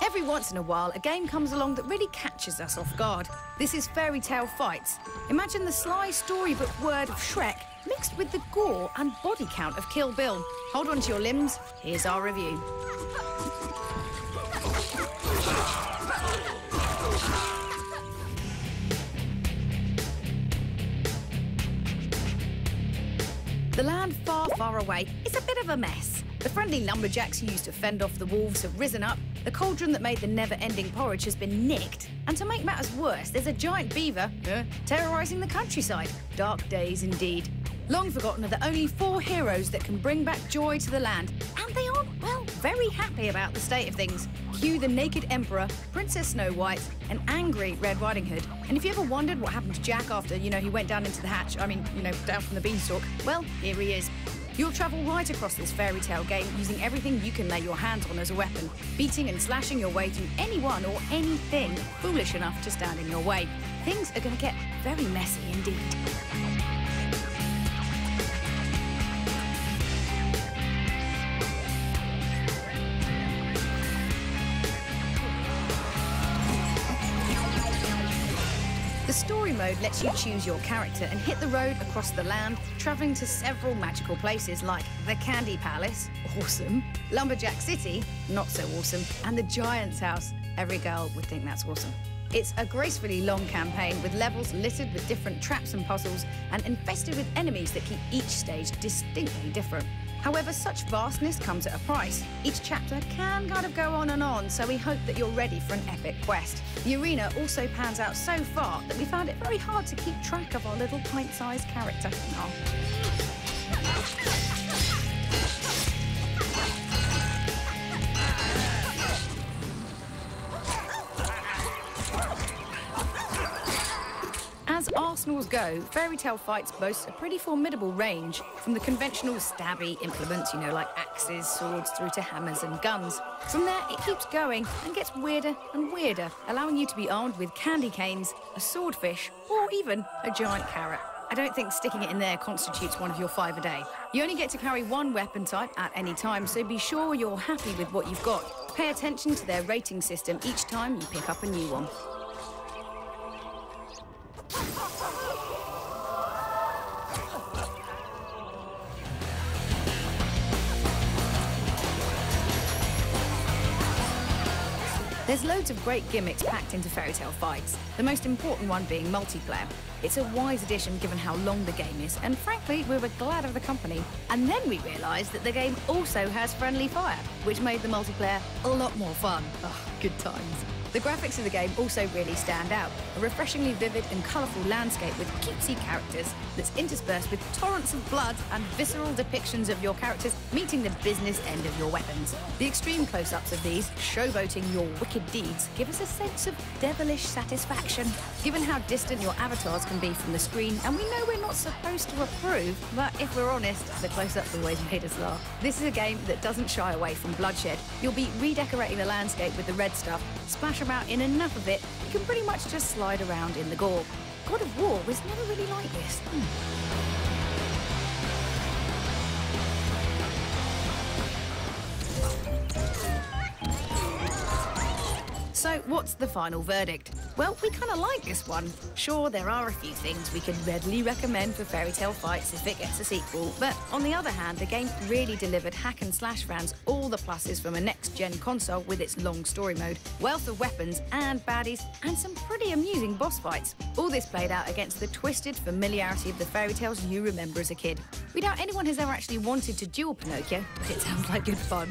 Every once in a while, a game comes along that really catches us off guard. This is Fairytale Fights. Imagine the sly storybook word of Shrek mixed with the gore and body count of Kill Bill. Hold on to your limbs, here's our review. The land far, far away is a bit of a mess. The friendly lumberjacks who used to fend off the wolves have risen up, the cauldron that made the never-ending porridge has been nicked, and to make matters worse, there's a giant beaver terrorising the countryside. Dark days indeed. Long forgotten are the only 4 heroes that can bring back joy to the land, and they aren't, well, very happy about the state of things. Cue the naked emperor, Princess Snow White, and angry Red Riding Hood. And if you ever wondered what happened to Jack after, he went down into the hatch, down from the beanstalk, well, here he is. You'll travel right across this fairy tale game using everything you can lay your hands on as a weapon, beating and slashing your way through anyone or anything foolish enough to stand in your way. Things are going to get very messy indeed. The story mode lets you choose your character and hit the road across the land, travelling to several magical places like the Candy Palace, awesome, Lumberjack City, not so awesome, and the Giant's House. Every girl would think that's awesome. It's a gracefully long campaign with levels littered with different traps and puzzles and infested with enemies that keep each stage distinctly different. However, such vastness comes at a price. Each chapter can kind of go on and on, so we hope that you're ready for an epic quest. The arena also pans out so far that we found it very hard to keep track of our little pint-sized character. As arsenals go, Fairytale Fights boasts a pretty formidable range, from the conventional stabby implements, like axes, swords, through to hammers and guns. From there, it keeps going and gets weirder and weirder, allowing you to be armed with candy canes, a swordfish, or even a giant carrot. I don't think sticking it in there constitutes one of your 5 a day. You only get to carry one weapon type at any time, so be sure you're happy with what you've got. Pay attention to their rating system each time you pick up a new one. There's loads of great gimmicks packed into Fairytale Fights, the most important one being multiplayer. It's a wise addition given how long the game is, and frankly, we were glad of the company. And then we realised that the game also has friendly fire, which made the multiplayer a lot more fun. Oh, good times. The graphics of the game also really stand out. A refreshingly vivid and colourful landscape with cutesy characters that's interspersed with torrents of blood and visceral depictions of your characters meeting the business end of your weapons. The extreme close-ups of these, showboating your wicked deeds, give us a sense of devilish satisfaction. Given how distant your avatars can be from the screen, and we know we're not supposed to approve, but if we're honest, the close-ups always made us laugh. This is a game that doesn't shy away from bloodshed. You'll be redecorating the landscape with the red stuff, splash about in enough of it, you can pretty much just slide around in the gore. God of War was never really like this. So, what's the final verdict? Well, we kind of like this one. Sure, there are a few things we could readily recommend for Fairytale Fights if it gets a sequel, but on the other hand, the game really delivered hack and slash fans all the pluses from a next-gen console with its long story mode, wealth of weapons and baddies, and some pretty amusing boss fights. All this played out against the twisted familiarity of the fairy tales you remember as a kid. We doubt anyone has ever actually wanted to duel Pinocchio, but it sounds like good fun.